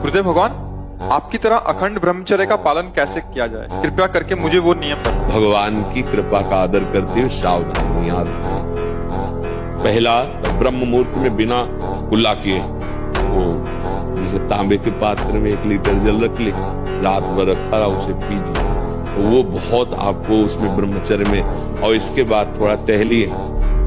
गुरुदेव भगवान, आपकी तरह अखंड ब्रह्मचर्य का पालन कैसे किया जाए? कृपया करके मुझे वो नियम बताएं। भगवान की कृपा का आदर करते हुए सावधानियां रखें। पहला, ब्रह्म मुहूर्त में बिना कुल्ला किए वो जैसे तांबे के पात्र में 1 लीटर जल रख ले, रात भर रखा रहा, उसे पीजिए, वो बहुत आपको उसमें ब्रह्मचर्य में। और इसके बाद थोड़ा टहलिए,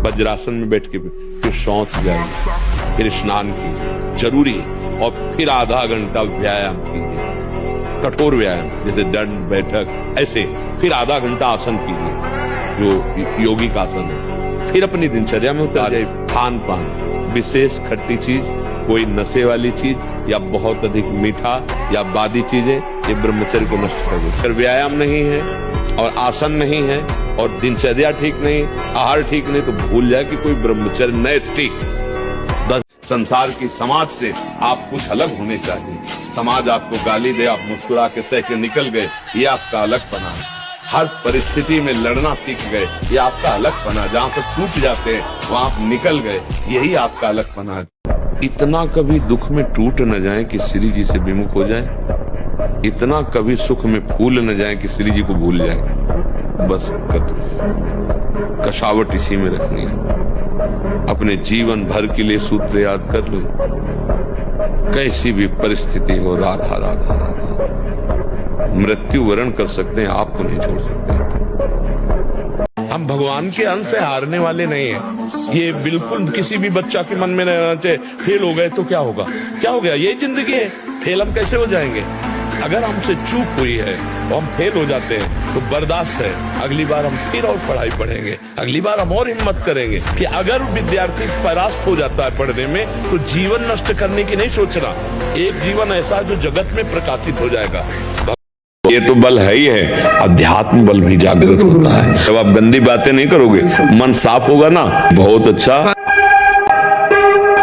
वज्रासन में बैठ के फिर शौच जाइए, फिर स्नान कीजिए, जरूरी है। और फिर आधा घंटा व्यायाम कीजिए, कठोर व्यायाम जैसे दंड बैठक, ऐसे फिर आधा घंटा आसन कीजिए जो योगिक आसन है। फिर अपनी दिनचर्या में उतार जाए। खान पान, विशेष खट्टी चीज, कोई नशे वाली चीज या बहुत अधिक मीठा या बादी चीजें, ये ब्रह्मचर्य को नष्ट कर देती। अगर व्यायाम नहीं है और आसन नहीं है और दिनचर्या ठीक नहीं, आहार ठीक नहीं, तो भूल जाए कि कोई ब्रह्मचर्य नैतिक। संसार की समाज से आप कुछ अलग होने चाहिए। समाज आपको गाली दे, आप मुस्कुरा के सह के निकल गए, ये आपका अलगपना है। हर परिस्थिति में लड़ना सीख गए, ये आपका अलगपना। जहाँ से टूट जाते हैं वहाँ आप निकल गए, यही आपका अलगपना है। इतना कभी दुख में टूट न जाए कि श्री जी से विमुख हो जाए, इतना कभी सुख में फूल न जाए कि श्री जी को भूल जाए। बस कशावट इसी में रखनी है। अपने जीवन भर के लिए सूत्र याद कर लो, कैसी भी परिस्थिति हो, राधा राधा राधा। मृत्यु वरण कर सकते हैं, आपको नहीं छोड़ सकते। हम भगवान के अंश से हारने वाले नहीं हैं। ये बिल्कुल किसी भी बच्चा के मन में नहीं रहना चाहिए फेल हो गए तो क्या होगा, क्या हो गया, ये जिंदगी है, फेल हम कैसे हो जाएंगे। अगर हमसे चूक हुई है और हम फेल हो जाते हैं तो बर्दाश्त है, अगली बार हम फिर और पढ़ाई पढ़ेंगे, अगली बार हम और हिम्मत करेंगे। कि अगर विद्यार्थी परास्त हो जाता है पढ़ने में तो जीवन नष्ट करने की नहीं सोचना। एक जीवन ऐसा है जो जगत में प्रकाशित हो जाएगा। ये तो बल है ही है, अध्यात्म बल भी जागृत होता है। जब आप गंदी बातें नहीं करोगे, मन साफ होगा ना, बहुत अच्छा।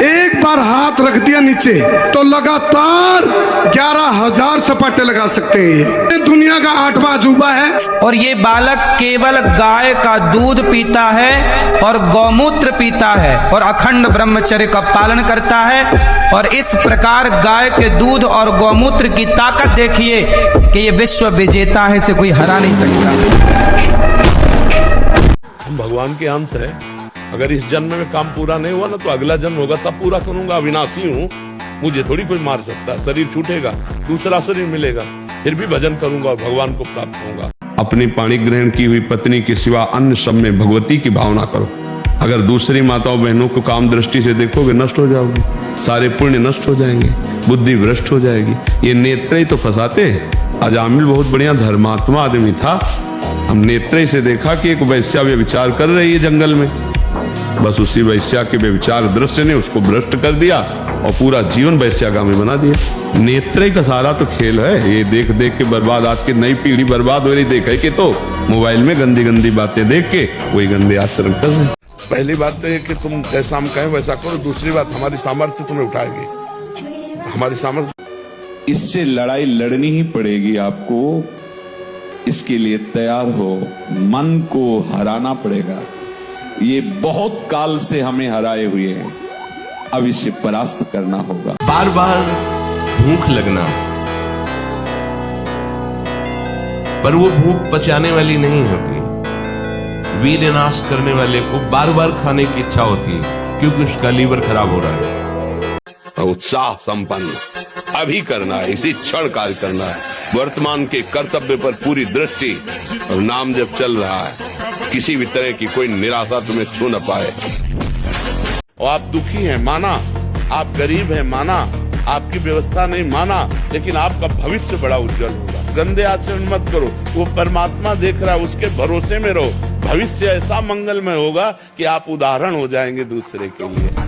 एक बार हाथ रख दिया नीचे तो लगातार 11,000 सपाटे लगा सकते हैं। ये दुनिया का 8वां अजूबा है। और ये बालक केवल गाय का दूध पीता है और गौमूत्र पीता है और अखंड ब्रह्मचर्य का पालन करता है। और इस प्रकार गाय के दूध और गौमूत्र की ताकत देखिए कि ये विश्व विजेता है, इसे कोई हरा नहीं सकता। हम भगवान के अंश है। अगर इस जन्म में काम पूरा नहीं हुआ ना तो अगला जन्म होगा, तब पूरा करूंगा। अविनाशी हूँ, मुझे थोड़ी कोई मार सकता। शरीर छूटेगा, दूसरा शरीर मिलेगा, फिर भी भजन करूंगा और भगवान को प्राप्त होऊंगा। अपनी पाणी ग्रहण की हुई पत्नी के सिवा अन्य सब में भगवती की भावना करो। अगर दूसरी माताओं बहनों को काम दृष्टि से देखोगे, नष्ट हो जाओगे, सारे पुण्य नष्ट हो जाएंगे, बुद्धि भ्रष्ट हो जाएगी। ये नेत्र ही तो फंसाते हैं। अजामिल बहुत बढ़िया धर्मात्मा आदमी था, हम नेत्र से देखा कि एक वैश्या व्यभिचार कर रही है जंगल में। बस उसी वैश्या के व्यभिचार दृश्य ने उसको भ्रष्ट कर दिया और पूरा जीवन वैश्यागामी बना दिया। नेत्र का सारा तो खेल है। ये देख देख के बर्बाद, आज की नई पीढ़ी बर्बाद हो रही। देखे कि तो मोबाइल में गंदी गंदी बातें देख के वही गंदे आचरण कर रहे। पहली बात तो है कि तुम जैसा हम कहें वैसा करो। दूसरी बात, हमारी सामर्थ्य तुम्हें उठाएगी, हमारी सामर्थ्य। इससे लड़ाई लड़नी ही पड़ेगी आपको। इसके लिए तैयार हो, मन को हराना पड़ेगा। ये बहुत काल से हमें हराए हुए हैं, अब इसे परास्त करना होगा। बार बार भूख लगना, पर वो भूख पचाने वाली नहीं होती। वीर्य नाश करने वाले को बार बार खाने की इच्छा होती है क्योंकि उसका लीवर खराब हो रहा है। उत्साह संपन्न अभी करना है, इसी क्षण कार्य करना है। वर्तमान के कर्तव्य पर पूरी दृष्टि और नाम जब चल रहा है, किसी भी तरह की कोई निराशा तुम्हें छू न पाए। और आप दुखी हैं, माना। आप गरीब हैं, माना। आपकी व्यवस्था नहीं, माना। लेकिन आपका भविष्य बड़ा उज्जवल होगा। गंदे आचरण मत करो, वो परमात्मा देख रहा है, उसके भरोसे में रहो। भविष्य ऐसा मंगलमय होगा कि आप उदाहरण हो जाएंगे दूसरे के लिए।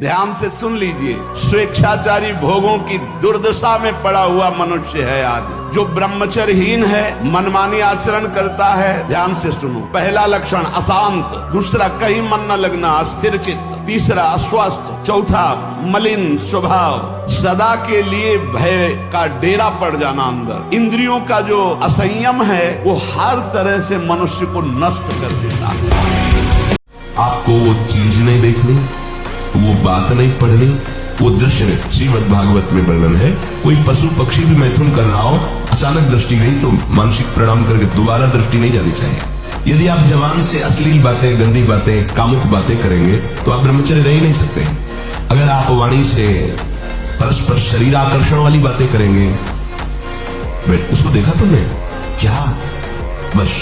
ध्यान से सुन लीजिए, स्वेच्छाचारी भोगों की दुर्दशा में पड़ा हुआ मनुष्य है आज। जो ब्रह्मचर्यहीन है, मनमानी आचरण करता है। ध्यान से सुनो। पहला लक्षण अशांत, दूसरा कहीं मन न लगना, अस्थिर चित्त, तीसरा अस्वस्थ, चौथा मलिन स्वभाव, सदा के लिए भय का डेरा पड़ जाना अंदर। इंद्रियों का जो असंयम है वो हर तरह से मनुष्य को नष्ट कर देता है। आपको वो चीज नहीं देखनी, वो बात नहीं पढ़नी, वो दृश्य है, श्रीमद् भागवत में वर्णन है। कोई पशु पक्षी भी मैथुन कर रहा हो, अचानक दृष्टि गई तो मानसिक प्रणाम करके दोबारा दृष्टि नहीं जानी चाहिए। यदि आप जवान से अश्लील बातें, गंदी बातें, कामुक बातें करेंगे तो आप ब्रह्मचर्य रह ही नहीं सकते। अगर आप वाणी से परस्पर शरीर आकर्षण वाली बातें करेंगे, उसको देखा तुमने क्या, बस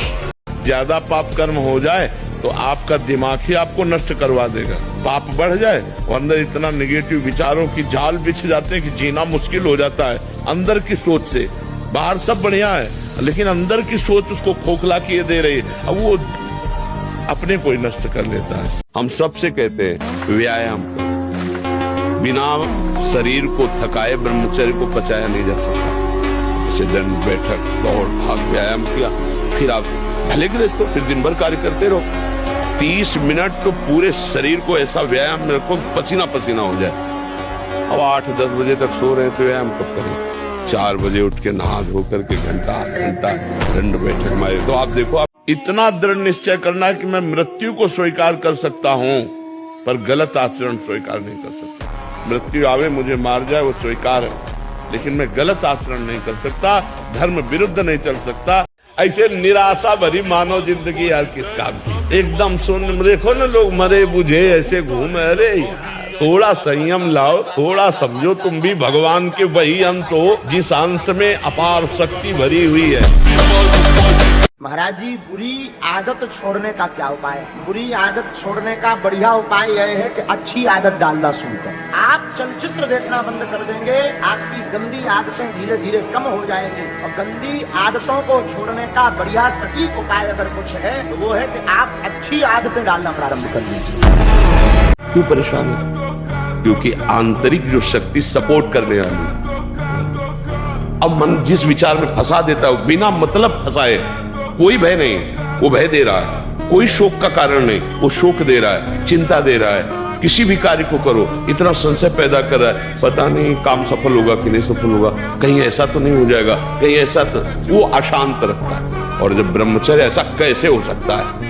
ज्यादा पाप कर्म हो जाए तो आपका दिमाग ही आपको नष्ट करवा देगा। पाप बढ़ जाए और अंदर इतना निगेटिव विचारों की जाल बिछ जाते हैं कि जीना मुश्किल हो जाता है। अंदर की सोच से, बाहर सब बढ़िया है लेकिन अंदर की सोच उसको खोखला किए दे रही है, अब वो अपने को ही नष्ट कर लेता है। हम सबसे कहते हैं व्यायाम, बिना शरीर को थकाए ब्रह्मचर्य को पचाया नहीं जा सकता। जैसे दंड बैठक, दौड़ भाग, व्यायाम किया, फिर आप भले गृहस्थ हो, फिर दिन भर कार्य करते रहो। 30 मिनट तो पूरे शरीर को ऐसा व्यायाम में रखो पसीना पसीना हो जाए। अब 8-10 बजे तक सो रहे हैं तो व्यायाम कब करें? 4 बजे उठ के नहा धो करके घंटा दंड बैठक मारे तो आप देखो। आप इतना दृढ़ निश्चय करना है कि मैं मृत्यु को स्वीकार कर सकता हूं पर गलत आचरण स्वीकार नहीं कर सकता। मृत्यु आवे मुझे मार जाए वो स्वीकार है, लेकिन मैं गलत आचरण नहीं कर सकता, धर्म विरुद्ध नहीं चल सकता। ऐसे निराशा भरी मानव जिंदगी यार किस काम की। एकदम सुन देखो ना, लोग मरे बुझे ऐसे घूम, अरे यार थोड़ा संयम लाओ, थोड़ा समझो तुम भी भगवान के वही अंश हो जिस अंश में अपार शक्ति भरी हुई है। महाराज जी, बुरी आदत छोड़ने का क्या उपाय है? बुरी आदत छोड़ने का बढ़िया उपाय यह है कि अच्छी आदत डालना शुरू करें। आप चलचित्र देखना बंद कर देंगे, आपकी गंदी आदतें धीरे धीरे कम हो जाएंगी। और गंदी आदतों को छोड़ने का बढ़िया सटीक उपाय अगर कुछ है तो वो है कि आप अच्छी आदतें डालना प्रारंभ कर दीजिए। क्यों परेशान है? क्योंकि आंतरिक जो शक्ति सपोर्ट करने वाली, अब मन जिस विचार में फंसा देता है बिना मतलब फंसाए, कोई भय नहीं, वो भय दे रहा है। कोई शोक का कारण नहीं, वो शोक दे रहा है, चिंता दे रहा है। किसी भी कार्य को करो इतना संशय पैदा कर रहा है, पता नहीं काम सफल होगा कि नहीं सफल होगा, कहीं ऐसा तो नहीं हो जाएगा, कहीं ऐसा तो, वो अशांत रखता है। और जब ब्रह्मचर्य, ऐसा कैसे हो सकता है?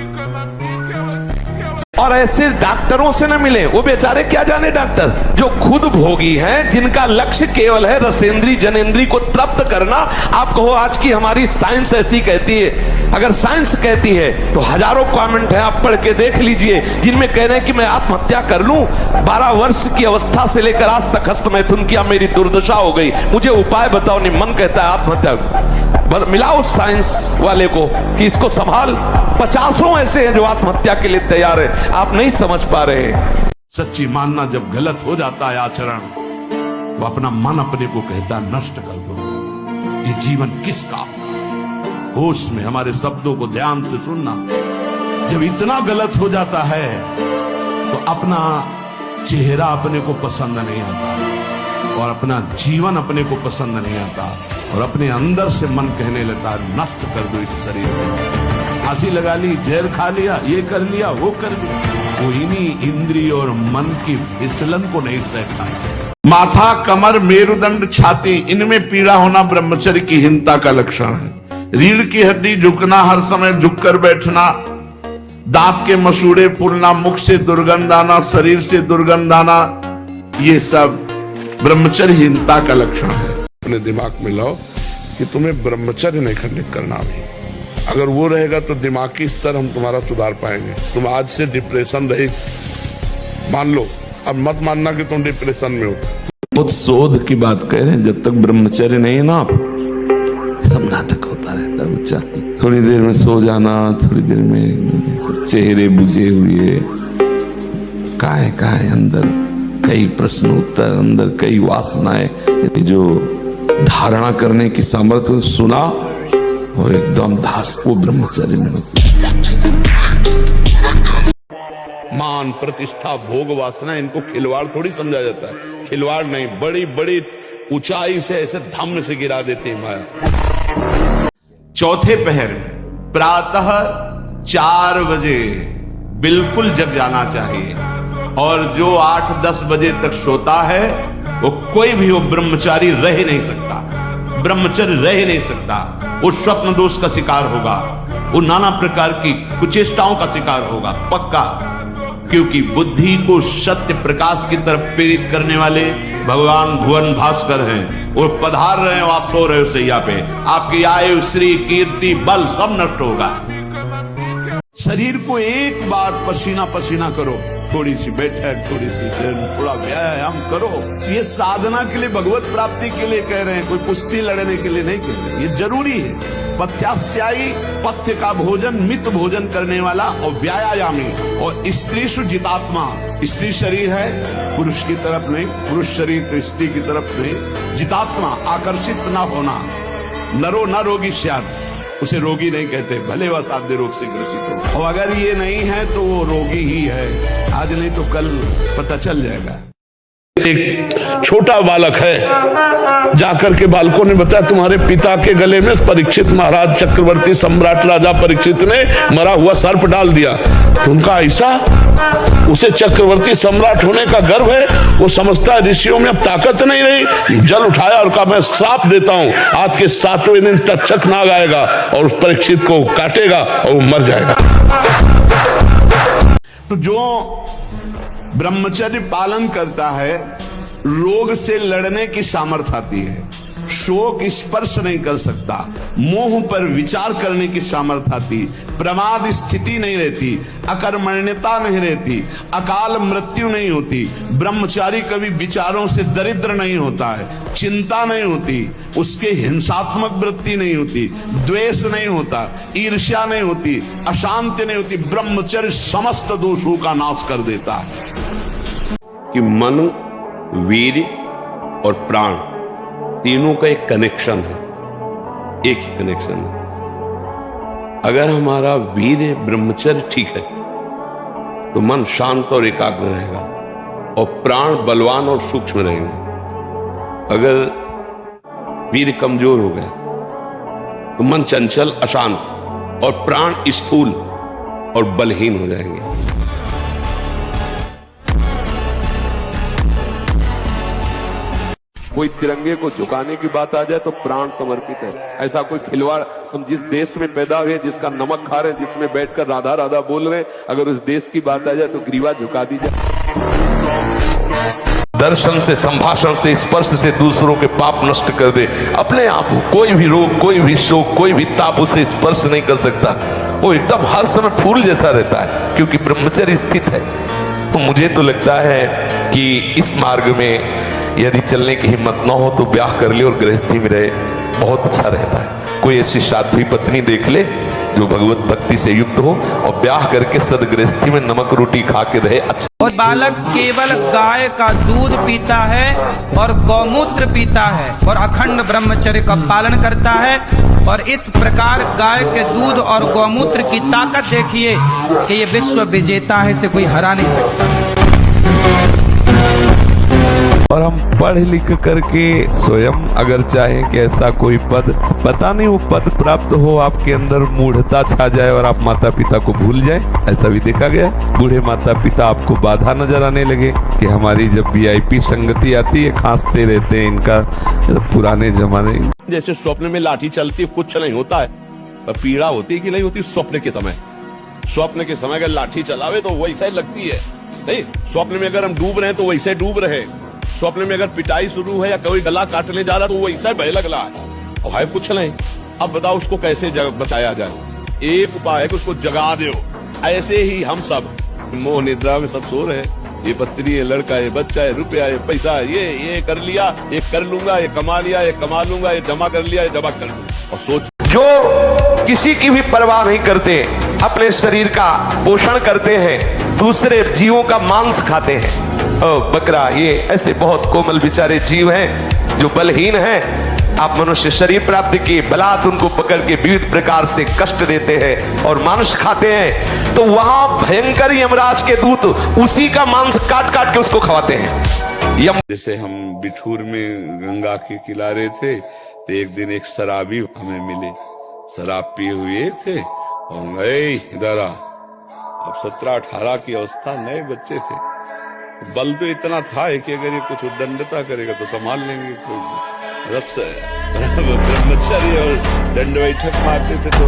और ऐसे डॉक्टरों से न मिले, वो बेचारे क्या जाने डॉक्टर जो खुद भोगी हैं, जिनका लक्ष्य केवल है रसेंद्री जनेंद्री को तृप्त करना। आप कहो आज की हमारी साइंस ऐसी कहती है, अगर साइंस कहती है तो हजारों कमेंट हैं, आप पढ़ के देख लीजिए, जिनमें कह रहे हैं कि मैं आत्महत्या कर लूं, 12 वर्ष की अवस्था से लेकर आज तक हस्त मैथुन किया, मेरी दुर्दशा हो गई, मुझे उपाय बताओ। नहीं, मन कहता है आत्महत्या, मिलाओ साइंस वाले को कि इसको संभाल। 50 ऐसे हैं जो आत्महत्या के लिए तैयार है, आप नहीं समझ पा रहे हैं। सच्ची मानना जब गलत हो जाता है आचरण, वो अपना मन अपने को कहता नष्ट कर दो, ये जीवन किस काम का। होश में हमारे शब्दों को ध्यान से सुनना। जब इतना गलत हो जाता है तो अपना चेहरा अपने को पसंद नहीं आता और अपना जीवन अपने को पसंद नहीं आता और अपने अंदर से मन कहने लगता है नष्ट कर दो इस शरीर को। फांसी लगा ली, जहर खा लिया, ये कर लिया, वो कर लिया, कोई नहीं इंद्रिय और मन की फिसलन को नहीं सहता है। माथा, कमर, मेरुदंड, छाती, इनमें पीड़ा होना ब्रह्मचर्य की हीनता का लक्षण है। रीढ़ की हड्डी झुकना, हर समय झुककर बैठना, दांत के मसूड़े फूलना, मुख से दुर्गंध आना, शरीर से दुर्गंध आना, ये सब ब्रह्मचर्यहीनता का लक्षण है। अपने दिमाग में लाओ कि तुम्हें ब्रह्मचर्य नहीं खंडित करना भी। अगर वो रहेगा तो दिमागी स्तर हम तुम्हारा सुधार पाएंगे। तुम आज से डिप्रेशन रहे मान लो, अब मत मानना कि तुम डिप्रेशन में हो। बहुत शोध की बात कह रहे हैं, जब तक ब्रह्मचर्य नहीं है ना, आप सब नाटक होता रहता है। बच्चा थोड़ी देर में सो जाना, थोड़ी देर में सब चेहरे बुझे हुए, काहे अंदर कई प्रश्न उत्तर, अंदर कई वासनाएं, जो धारणा करने की सामर्थ्य सुना और एकदम वो ब्रह्मचर्य में होती है। मान, प्रतिष्ठा, भोग, वासना, इनको खिलवाड़ थोड़ी समझा जाता है। खिलवाड़ नहीं, बड़ी बड़ी ऊंचाई से ऐसे धम्म से गिरा देती है माया। चौथे पहर में प्रातः 4 बजे बिल्कुल जग जाना चाहिए और जो 8-10 बजे तक सोता है वो कोई भी हो ब्रह्मचारी रह नहीं सकता, ब्रह्मचर्य रह नहीं सकता। वो स्वप्न दोष का शिकार होगा, वो नाना प्रकार की कुचेष्टाओं का शिकार होगा, पक्का। क्योंकि बुद्धि को सत्य प्रकाश की तरफ प्रेरित करने वाले भगवान भुवन भास्कर हैं। वो पधार रहे हो, आप सो रहे हो सैया पे, आपकी आयु श्री कीर्ति बल सब नष्ट होगा। शरीर को एक बार पसीना पसीना करो, थोड़ी सी बैठक, थोड़ी सी थोड़ा व्यायाम करो। ये साधना के लिए, भगवत प्राप्ति के लिए कह रहे हैं, कोई कुश्ती लड़ने के लिए नहीं कह रहे। ये जरूरी है। पथ्यास्यायी, पथ्य का भोजन, मित भोजन करने वाला, और व्यायामी, और स्त्री जितात्मा। स्त्री शरीर है, पुरुष की तरफ नहीं, पुरुष शरीर तो स्त्री की तरफ नहीं। जितात्मा, आकर्षित न होना। नरो न रोगी स्यात्, उसे रोगी नहीं कहते, भले वह साध्य रोग से ग्रसित हो। और अगर ये नहीं है तो वो रोगी ही है, आज नहीं तो कल पता चल जाएगा। एक छोटा बालक है, जाकर के बालकों ने बताया तुम्हारे पिता के गले में परीक्षित महाराज चक्रवर्ती सम्राट राजा परीक्षित ने मरा हुआ सर्प डाल दिया। तो उनका ऐसा, उसे चक्रवर्ती सम्राट होने का गर्व है। वो समझता है ऋषियों में अब ताकत नहीं रही। जल उठाया और कहा मैं श्राप देता हूं, आज के 7वें दिन तक्षक नाग आएगा और उस परीक्षित को काटेगा और वो मर जाएगा। तो जो ब्रह्मचर्य पालन करता है, रोग से लड़ने की सामर्थ्य आती है, शोक स्पर्श नहीं कर सकता, मोह पर विचार करने की सामर्थ्य आती, प्रमाद स्थिति नहीं रहती, अकर्मण्यता नहीं रहती, अकाल मृत्यु नहीं होती। ब्रह्मचारी कभी विचारों से दरिद्र नहीं होता है, चिंता नहीं होती, उसके हिंसात्मक वृत्ति नहीं होती, द्वेष नहीं होता, ईर्ष्या नहीं होती, अशांति नहीं होती। ब्रह्मचर्य समस्त दोषों का नाश कर देता है। कि मन, वीर और प्राण तीनों का एक कनेक्शन है, एक ही कनेक्शन है। अगर हमारा वीर ब्रह्मचर्य ठीक है तो मन शांत और एकाग्र रहेगा और प्राण बलवान और सूक्ष्म रहेंगे। अगर वीर कमजोर हो गया तो मन चंचल, अशांत और प्राण स्थूल और बलहीन हो जाएंगे। कोई तिरंगे को झुकाने की बात आ जाए तो प्राण समर्पित है। ऐसा कोई खिलवाड़, हम जिस देश में पैदा हुए, जिसका नमक खा रहे हैं, जिसमें बैठकर राधा राधा बोल रहे हैं, अगर उस देश की बात आ जाए तो ग्रीवा झुका दी जाए। दर्शन से, संभाषण से, स्पर्श से दूसरों के पाप नष्ट कर दे। अपने आप कोई भी रोग, कोई भी शोक, कोई भी ताप उसे स्पर्श नहीं कर सकता। वो एकदम हर समय फूल जैसा रहता है, क्योंकि ब्रह्मचर्य स्थित है। तो मुझे तो लगता है कि इस मार्ग में यदि चलने की हिम्मत न हो तो ब्याह कर ले और गृहस्थी में रहे, बहुत अच्छा रहता है। कोई ऐसी साध्वी पत्नी देख ले जो भगवत भक्ति से युक्त हो और ब्याह करके सदगृहस्थी में नमक रोटी खा के रहे, अच्छा। और बालक केवल गाय का दूध पीता है और गौमूत्र पीता है और अखंड ब्रह्मचर्य का पालन करता है। और इस प्रकार गाय के दूध और गौमूत्र की ताकत देखिए कि ये विश्व विजेता है, इसे कोई हरा नहीं सकता। और हम पढ़ लिख करके स्वयं अगर चाहें कि ऐसा कोई पद, पता नहीं वो पद प्राप्त हो, आपके अंदर मूढ़ता छा जाए और आप माता पिता को भूल जाए, ऐसा भी देखा गया। बूढ़े माता पिता आपको बाधा नजर आने लगे कि हमारी जब वीआईपी संगति आती है खांसते रहते हैं, इनका पुराने जमाने। जैसे स्वप्न में लाठी चलती है, कुछ नहीं होता है, पीड़ा होती है कि नहीं होती स्वप्न के समय। स्वप्न के समय अगर लाठी चलावे तो वैसा ही लगती है, नहीं। स्वप्न में अगर हम डूब रहे हैं तो वैसे डूब रहे। स्वप्न में अगर पिटाई शुरू है या कोई गला काटने जा रहा है तो वो ऐसा बह लग रहा है और है कुछ नहीं। अब बताओ उसको कैसे बचाया जाए। एक उपाय है कि उसको जगा दो। ऐसे ही हम सब मोह निद्रा में सब सो रहे हैं, ये पत्नी, ये लड़का, ये बच्चा, ये रुपया, ये पैसा, ये कर लिया, ये कर लूंगा, ये कमा लिया, ये कमा लूंगा, ये जमा कर लिया, ये जमा कर लूंगा। और सोच, जो किसी की भी परवाह नहीं करते, अपने शरीर का पोषण करते हैं, दूसरे जीवों का मांस खाते हैं। बकरा, ये ऐसे बहुत कोमल बेचारे जीव हैं जो बलहीन हैं। आप मनुष्य शरीर प्राप्त किए, बलात् उनको पकड़ के विविध प्रकार से कष्ट देते हैं और मांस खाते हैं। तो वहां भयंकर यमराज के दूत उसी का मांस काट काट के उसको खवाते हैं। जैसे हम बिठूर में गंगा के किनारे थे तो एक दिन एक शराबी हमें मिले, शराब पिए हुए थे और इधर अब 17-18 की अवस्था, नए बच्चे थे। बल तो इतना था कि अगर ये कुछ उद्दंडता करेगा तो संभाल लेंगे। रब से ब्रह्मचर्य और दंड बैठक मारते थे तो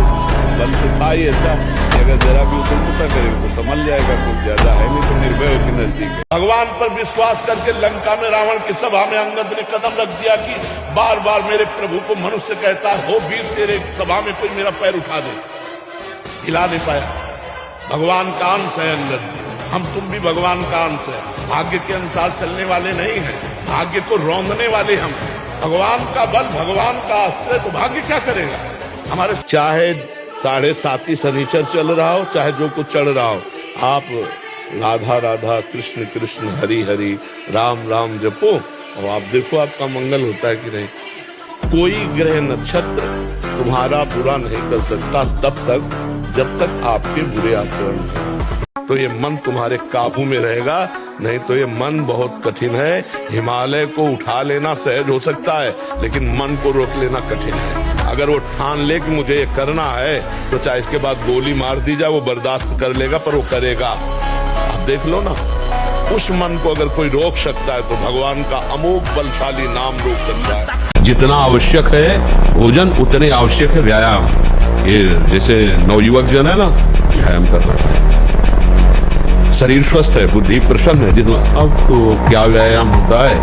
बल तो था ही ऐसा कि अगर जरा भी उधर मुका करेगा तो समझ जाएगा कुछ ज्यादा है नहीं तो निर्भय के नजदीक है। भगवान पर विश्वास करके लंका में रावण की सभा में अंगद ने कदम रख दिया कि बार बार मेरे प्रभु को मनुष्य कहता हो वीर तेरे सभा में कोई मेरा पैर उठा दे, हिला नहीं पाया। भगवान का अंश है अंगद, हम तुम भी भगवान का अंश है। भाग्य के अनुसार चलने वाले नहीं हैं, भाग्य को रौंदने वाले हम। भगवान का बल, भगवान का आश्रय, तो भाग्य क्या करेगा हमारे। चाहे 7.5 शनिचर चल रहा हो, चाहे जो कुछ चल रहा हो, आप राधा राधा कृष्ण कृष्ण हरि हरि राम राम जपो और आप देखो आपका मंगल होता है कि नहीं। कोई ग्रह नक्षत्र तुम्हारा बुरा नहीं कर सकता तब तक जब तक आपके बुरे आचरण, तो ये मन तुम्हारे काबू में रहेगा। नहीं तो ये मन बहुत कठिन है। हिमालय को उठा लेना सहज हो सकता है, लेकिन मन को रोक लेना कठिन है। अगर वो ठान ले कि मुझे ये करना है तो चाहे इसके बाद गोली मार दी जाए वो बर्दाश्त कर लेगा, पर वो करेगा। आप देख लो ना, उस मन को अगर कोई रोक सकता है तो भगवान का अमोघ बलशाली नाम रोक सकता है। जितना आवश्यक है भोजन उतने आवश्यक है व्यायाम। ये जैसे नवयुवक जन है ना, व्यायाम करना चाहिए। शरीर स्वस्थ है, बुद्धि प्रसन्न है, जिसमें अब तो क्या व्यायाम होता है,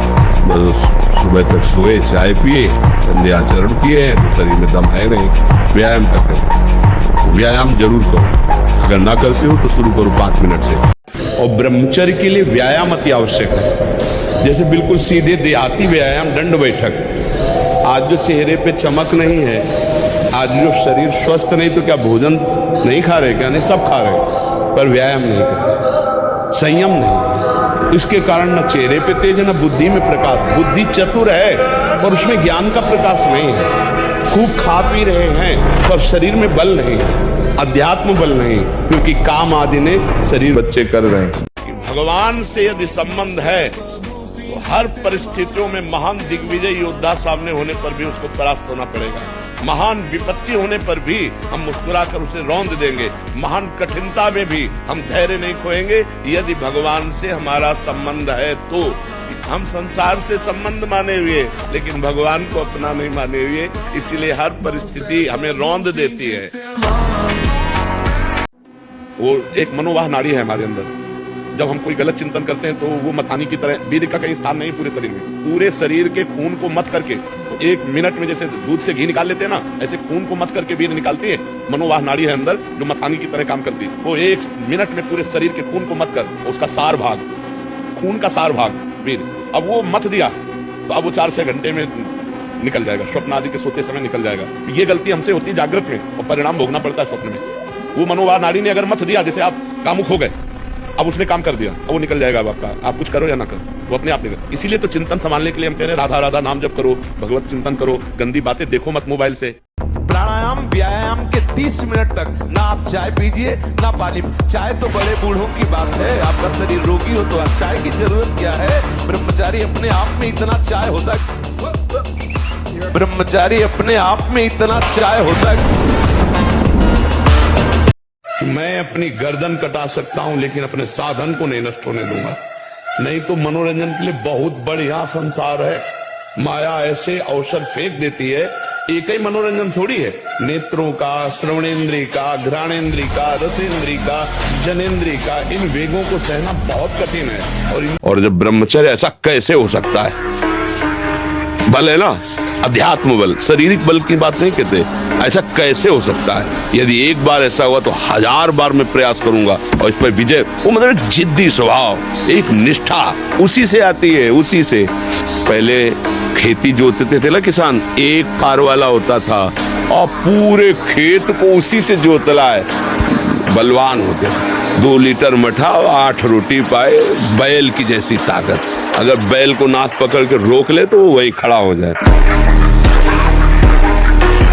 सुबह तक सोए, चाय पिए, गंदे आचरण किए तो शरीर में दम है नहीं। व्यायाम करते हो, व्यायाम जरूर करो। अगर ना करते हो तो शुरू करो 5 मिनट से। और ब्रह्मचर्य के लिए व्यायाम अति आवश्यक है। जैसे बिल्कुल सीधे देहाती व्यायाम दंड बैठक। आज जो चेहरे पे चमक नहीं है, आज जो शरीर स्वस्थ नहीं, तो क्या भोजन नहीं खा रहे क्या? नहीं, सब खा रहे पर व्यायाम नहीं कर रहे, संयम नहीं। इसके कारण न चेहरे पे तेज है, न बुद्धि में प्रकाश। बुद्धि चतुर है पर उसमें ज्ञान का प्रकाश नहीं है। खूब खा पी रहे हैं पर शरीर में बल नहीं, अध्यात्म बल नहीं, क्योंकि काम आदि ने शरीर बच्चे कर रहे हैं। भगवान से यदि संबंध है तो हर परिस्थितियों में महान दिग्विजय योद्धा सामने होने पर भी उसको परास्त होना पड़ेगा। महान विपत्ति होने पर भी हम मुस्कुराकर उसे रौंद देंगे। महान कठिनता में भी हम धैर्य नहीं खोएंगे यदि भगवान से हमारा संबंध है तो। हम संसार से संबंध माने हुए लेकिन भगवान को अपना नहीं माने हुए, इसीलिए हर परिस्थिति हमें रौंद देती है। वो एक मनोवाह नाड़ी है हमारे अंदर। जब हम कोई गलत चिंतन करते हैं तो वो मथानी की तरह, वीर्य का कहीं स्थान नहीं पूरे शरीर में। पूरे शरीर के खून को मथ करके 1 मिनट में जैसे दूध से घी निकाल लेते हैं ना, ऐसे खून को मथ करके वीर्य निकालती है। मनोवाह नाड़ी है अंदर जो मथानी की तरह काम करती है। वो 1 मिनट में पूरे शरीर के खून को मथ कर उसका सार भाग, खून का सार भाग वीर्य, अब वो मथ दिया तो अब वो 4-6 घंटे में निकल जाएगा। स्वप्न आदि के सोते समय निकल जाएगा। ये गलती हमसे होती है जागृत में और परिणाम भोगना पड़ता है स्वप्न में। वो मनोवाह नाड़ी ने अगर मथ दिया, जैसे आप कामुक हो गए, अब उसने काम कर दिया, अब वो निकल जाएगा। अब आपका, आप कुछ करो या ना करो, वो अपने आप निकल। इसीलिए तो चिंतन संभालने के लिए हम कह रहे हैं राधा राधा नाम जप करो, भगवत चिंतन करो, गंदी बातें देखो मत मोबाइल से। प्राणायाम व्यायाम के 30 मिनट तक ना आप चाय पीजिए ना पानी। चाय तो बड़े बूढ़ों की बात है, आपका शरीर रोगी हो तो आप चाय की जरूरत क्या है। ब्रह्मचारी अपने आप में इतना चाय होता है, ब्रह्मचारी अपने आप में इतना चाय होता है। मैं अपनी गर्दन कटा सकता हूं लेकिन अपने साधन को नहीं नष्ट होने दूंगा। नहीं तो मनोरंजन के लिए बहुत बढ़िया संसार है। माया ऐसे अवसर फेंक देती है। एक ही मनोरंजन थोड़ी है, नेत्रों का, श्रवणेन्द्रिय का, घ्राणेन्द्रिय का, रसेन्द्रिय का, जनेन्द्रिय का, इन वेगों को सहना बहुत कठिन है। और जब ब्रह्मचर्य, ऐसा कैसे हो सकता है? बल है ना, अध्यात्म बल, शारीरिक बल की बात नहीं कहते। ऐसा कैसे हो सकता है? यदि एक बार ऐसा हुआ तो 1000 बार मैं प्रयास करूंगा और इस पर विजय। वो मतलब जिद्दी स्वभाव, एक निष्ठा उसी से आती है, उसी से। पहले खेती जोतते थे ना किसान, एक पार वाला होता था और पूरे खेत को उसी से जोतला है, बलवान होते। 2 लीटर मठा और 8 रोटी पाए, बैल की जैसी ताकत। अगर बैल को नाक पकड़ के रोक ले तो वो वही खड़ा हो जाए।